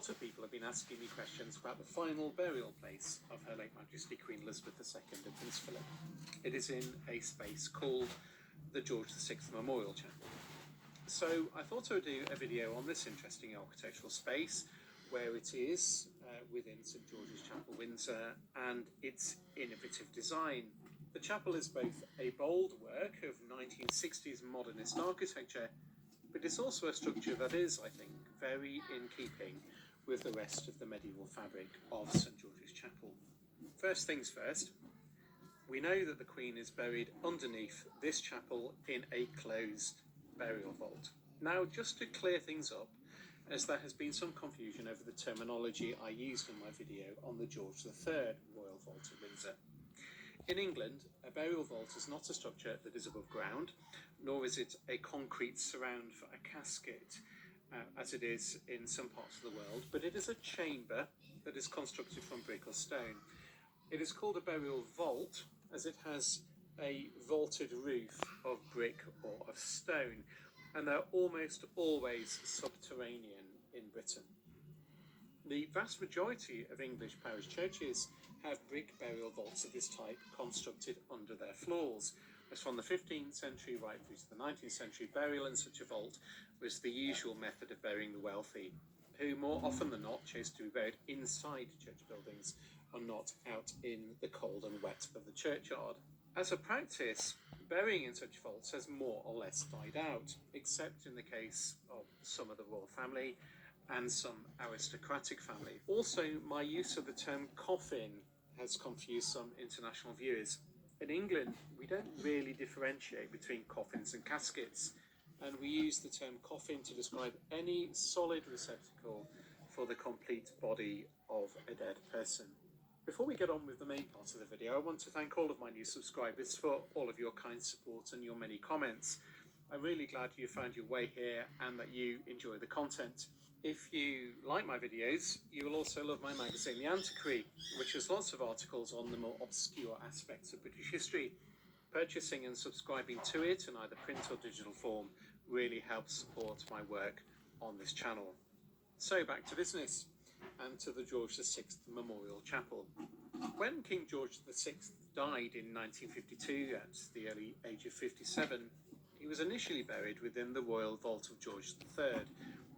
lot of people have been asking me questions about the final burial place of Her late Majesty Queen Elizabeth II and Prince Philip. It is in a space called the George VI Memorial Chapel. So I thought I would do a video on this interesting architectural space, where it is within St George's Chapel, Windsor, and its innovative design. The chapel is both a bold work of 1960s modernist architecture, but it's also a structure that is, I think, very in keeping with the rest of the medieval fabric of St George's Chapel. First things first, we know that the Queen is buried underneath this chapel in a closed burial vault. Now, just to clear things up, as there has been some confusion over the terminology I used in my video on the George III Royal Vault of Windsor. In England, a burial vault is not a structure that is above ground, nor is it a concrete surround for a casket, as it is in some parts of the world, but it is a chamber that is constructed from brick or stone. It is called a burial vault as it has a vaulted roof of brick or of stone, and they're almost always subterranean in Britain. The vast majority of English parish churches have brick burial vaults of this type constructed under their floors, as from the 15th century right through to the 19th century, burial in such a vault was the usual method of burying the wealthy, who more often than not chose to be buried inside church buildings and not out in the cold and wet of the churchyard. As a practice, burying in such vaults has more or less died out, except in the case of some of the royal family and some aristocratic family. Also, my use of the term coffin has confused some international viewers. In England, we don't really differentiate between coffins and caskets, and we use the term coffin to describe any solid receptacle for the complete body of a dead person. Before we get on with the main part of the video, I want to thank all of my new subscribers for all of your kind support and your many comments. I'm really glad you found your way here and that you enjoy the content. If you like my videos, you will also love my magazine, The Antiquary, which has lots of articles on the more obscure aspects of British history. Purchasing and subscribing to it in either print or digital form really helps support my work on this channel. So back to business and to the George VI Memorial Chapel. When King George VI died in 1952 at the early age of 57, he was initially buried within the Royal Vault of George III.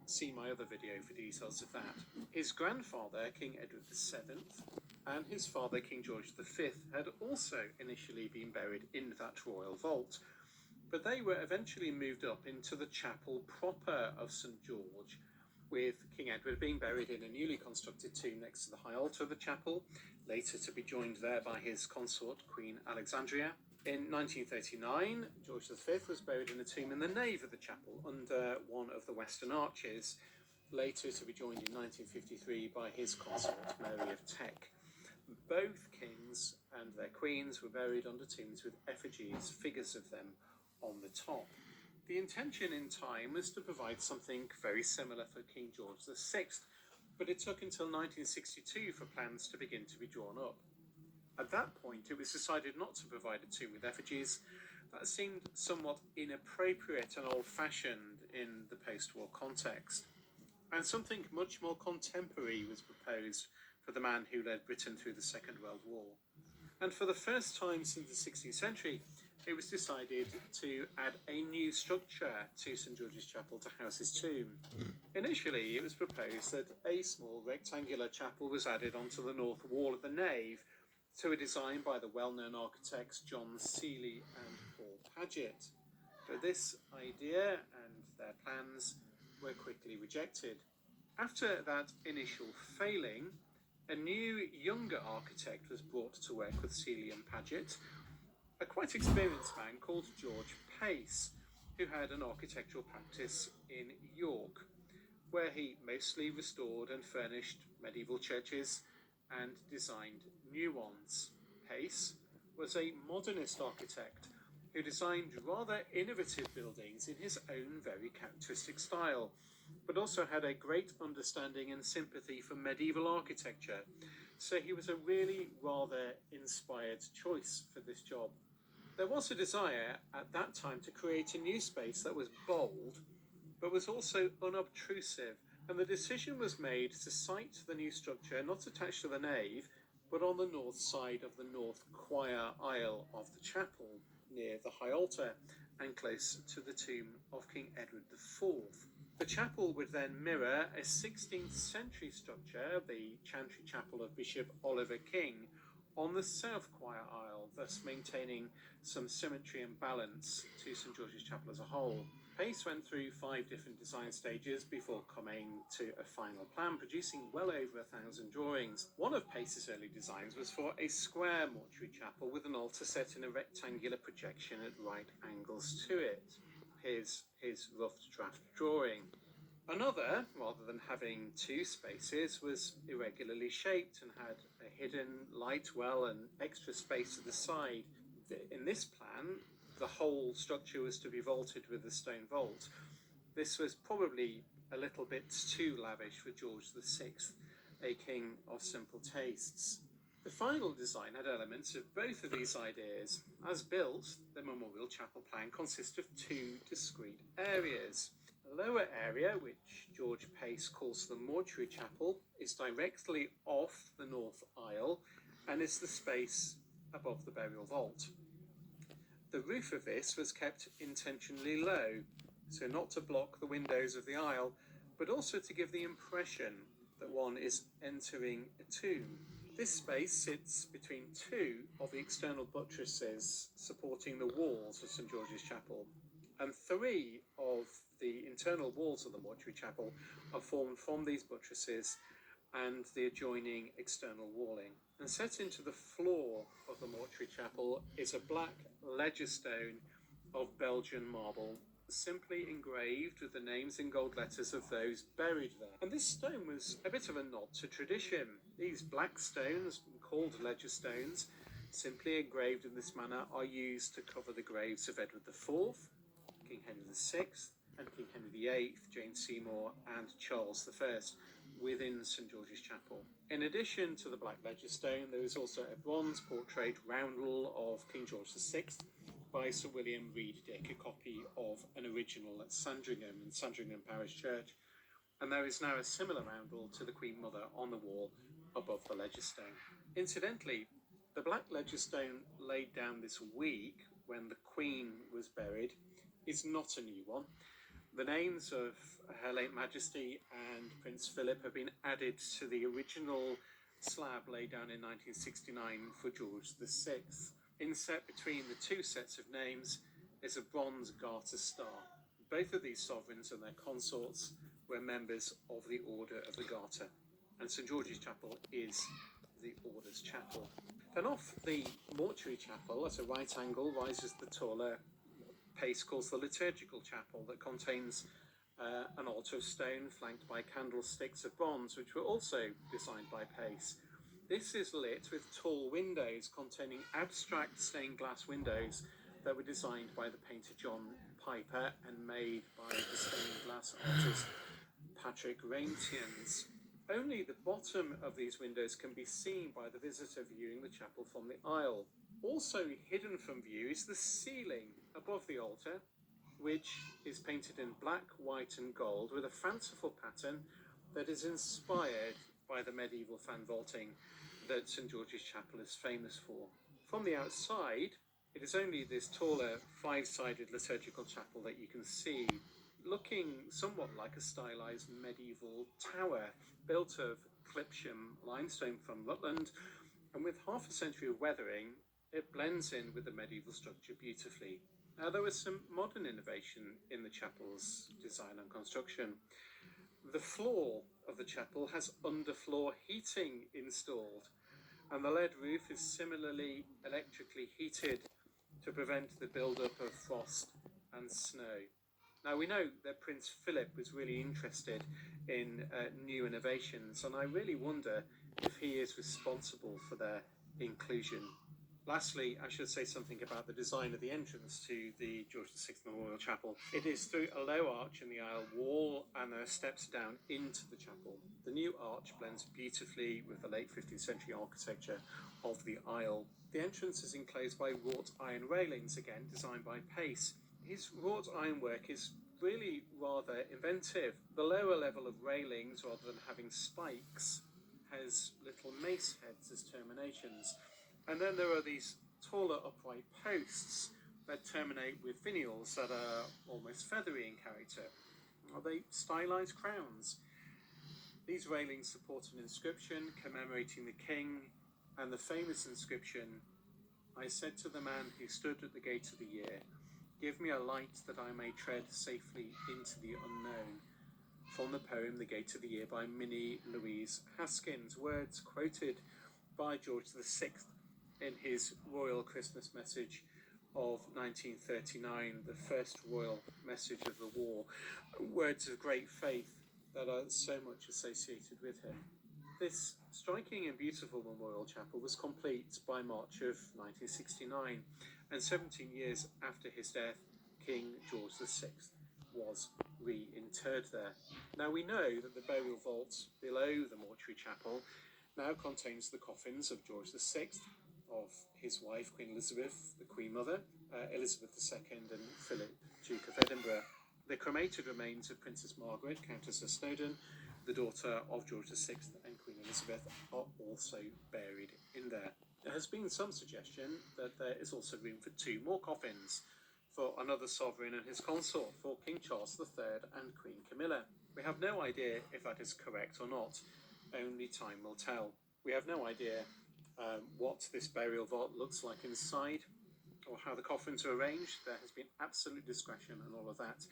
See my other video for details of that. His grandfather, King Edward VII, and his father, King George V, had also initially been buried in that royal vault, but they were eventually moved up into the chapel proper of St George, with King Edward being buried in a newly constructed tomb next to the high altar of the chapel, later to be joined there by his consort, Queen Alexandria. In 1939, George V was buried in a tomb in the nave of the chapel under one of the western arches, later to be joined in 1953 by his consort, Mary of Teck. Both kings and their queens were buried under tombs with effigies, figures of them, on the top. The intention in time was to provide something very similar for King George VI, but it took until 1962 for plans to begin to be drawn up. At that point, it was decided not to provide a tomb with effigies. That seemed somewhat inappropriate and old-fashioned in the post-war context. And something much more contemporary was proposed for the man who led Britain through the Second World War. And for the first time since the 16th century, it was decided to add a new structure to St George's Chapel to house his tomb. Initially, it was proposed that a small rectangular chapel was added onto the north wall of the nave, to a design by the well-known architects John Seeley and Paul Paget. But this idea and their plans were quickly rejected. After that initial failing, a new, younger architect was brought to work with Seeley and Paget, a quite experienced man called George Pace, who had an architectural practice in York, where he mostly restored and furnished medieval churches and designed new ones. Pace was a modernist architect who designed rather innovative buildings in his own very characteristic style, but also had a great understanding and sympathy for medieval architecture, so he was a really rather inspired choice for this job. There was a desire at that time to create a new space that was bold, but was also unobtrusive and the decision was made to site the new structure not attached to the nave, but on the north side of the north choir aisle of the chapel, near the high altar and close to the tomb of King Edward IV. The chapel would then mirror a 16th century structure, the chantry chapel of Bishop Oliver King, on the south choir aisle, thus maintaining some symmetry and balance to St George's Chapel as a whole. Pace went through 5 different design stages before coming to a final plan, producing well over 1,000 drawings. One of Pace's early designs was for a square mortuary chapel with an altar set in a rectangular projection at right angles to it. Here's his rough draft drawing. Another, rather than having 2 spaces, was irregularly shaped and had a hidden light well and extra space to the side. In this plan, the whole structure was to be vaulted with a stone vault. This was probably a little bit too lavish for George VI, a king of simple tastes. The final design had elements of both of these ideas. As built, the memorial chapel plan consists of 2 discrete areas. The lower area, which George Pace calls the mortuary chapel, is directly off the north aisle and is the space above the burial vault. The roof of this was kept intentionally low, so not to block the windows of the aisle, but also to give the impression that one is entering a tomb. This space sits between 2 of the external buttresses supporting the walls of St George's Chapel, and 3 of the internal walls of the mortuary chapel are formed from these buttresses and the adjoining external walling. And set into the floor of the mortuary chapel is a black ledger stone of Belgian marble, simply engraved with the names in gold letters of those buried there. And this stone was a bit of a nod to tradition. These black stones, called ledger stones, simply engraved in this manner, are used to cover the graves of Edward IV, King Henry VI, and King Henry VIII, Jane Seymour, and Charles I within St George's Chapel. In addition to the black ledger stone, there is also a bronze portrait roundel of King George VI by Sir William Reed Dick, a copy of an original at Sandringham in Sandringham Parish Church, and there is now a similar roundel to the Queen Mother on the wall above the ledger stone. Incidentally, the black ledger stone laid down this week when the Queen was buried is not a new one. The names of Her late Majesty and Prince Philip have been added to the original slab laid down in 1969 for George VI. Inset between the 2 sets of names is a bronze garter star. Both of these sovereigns and their consorts were members of the Order of the Garter, and St George's Chapel is the Order's chapel. Then off the mortuary chapel at a right angle rises the taller Pace calls the liturgical chapel, that contains an altar of stone flanked by candlesticks of bronze, which were also designed by Pace. This is lit with tall windows containing abstract stained glass windows that were designed by the painter John Piper and made by the stained glass artist Patrick Raintians. Only the bottom of these windows can be seen by the visitor viewing the chapel from the aisle. Also hidden from view is the ceiling above the altar, which is painted in black, white and gold with a fanciful pattern that is inspired by the medieval fan vaulting that St George's Chapel is famous for. From the outside, it is only this taller 5-sided liturgical chapel that you can see, looking somewhat like a stylized medieval tower built of Clipsham limestone from Rutland, and with half a century of weathering, it blends in with the medieval structure beautifully. Now, there was some modern innovation in the chapel's design and construction. The floor of the chapel has underfloor heating installed, and the lead roof is similarly electrically heated to prevent the build-up of frost and snow. Now, we know that Prince Philip was really interested in new innovations, and I really wonder if he is responsible for their inclusion. Lastly, I should say something about the design of the entrance to the George VI Memorial Chapel. It is through a low arch in the aisle wall, and there are steps down into the chapel. The new arch blends beautifully with the late 15th century architecture of the aisle. The entrance is enclosed by wrought iron railings, again designed by Pace. His wrought ironwork is really rather inventive. The lower level of railings, rather than having spikes, has little mace heads as terminations. And then there are these taller upright posts that terminate with finials that are almost feathery in character. Are they stylized crowns? These railings support an inscription commemorating the king, and the famous inscription, "I said to the man who stood at the gate of the year, give me a light that I may tread safely into the unknown," from the poem The Gate of the Year by Minnie Louise Haskins, words quoted by George VI in his royal Christmas message of 1939, the first royal message of the war. Words of great faith that are so much associated with him. This striking and beautiful memorial chapel was complete by March of 1969, and 17 years after his death, King George VI was reinterred there. Now we know that the burial vault below the mortuary chapel now contains the coffins of George VI, of his wife Queen Elizabeth, the Queen Mother, Elizabeth II and Philip, Duke of Edinburgh. The cremated remains of Princess Margaret, Countess of Snowdon, the daughter of George VI and Queen Elizabeth, are also buried in there. There has been some suggestion that there is also room for 2 more coffins for another sovereign and his consort, for King Charles III and Queen Camilla. We have no idea if that is correct or not. Only time will tell. We have no idea what this burial vault looks like inside, or how the coffins are arranged. There has been absolute discretion and all of that.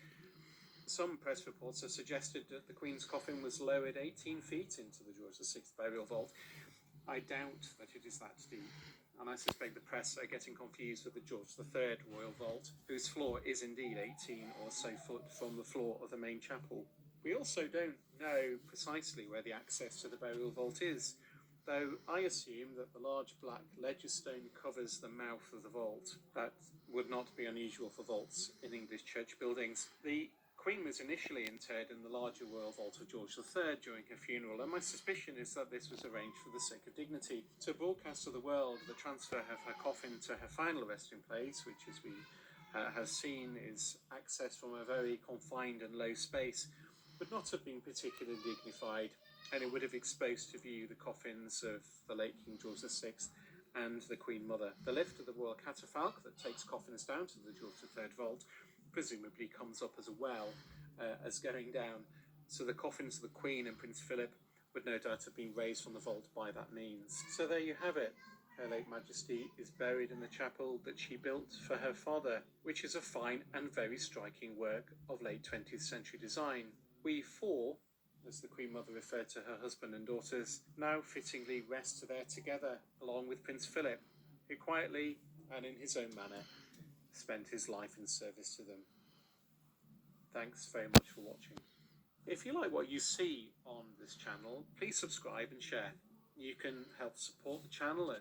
Some press reports have suggested that the Queen's coffin was lowered 18 feet into the George VI burial vault. I doubt that it is that deep, and I suspect the press are getting confused with the George III royal vault, whose floor is indeed 18 or so foot from the floor of the main chapel. We also don't know precisely where the access to the burial vault is, though I assume that the large black ledger stone covers the mouth of the vault. That would not be unusual for vaults in English church buildings. The Queen was initially interred in the larger royal vault of George III during her funeral, and my suspicion is that this was arranged for the sake of dignity. To broadcast to the world the transfer of her coffin to her final resting place, which, as we have seen, is accessed from a very confined and low space, would not have been particularly dignified, and it would have exposed to view the coffins of the late King George VI and the Queen Mother. The lift of the royal catafalque that takes coffins down to the George III vault presumably comes up as well as going down, so the coffins of the Queen and Prince Philip would no doubt have been raised from the vault by that means. So there you have it. Her late Majesty is buried in the chapel that she built for her father, which is a fine and very striking work of late 20th century design. We 4, as the Queen Mother referred to her husband and daughters, now fittingly rest there together, along with Prince Philip, who quietly and in his own manner spent his life in service to them. Thanks very much for watching. If you like what you see on this channel, please subscribe and share. You can help support the channel at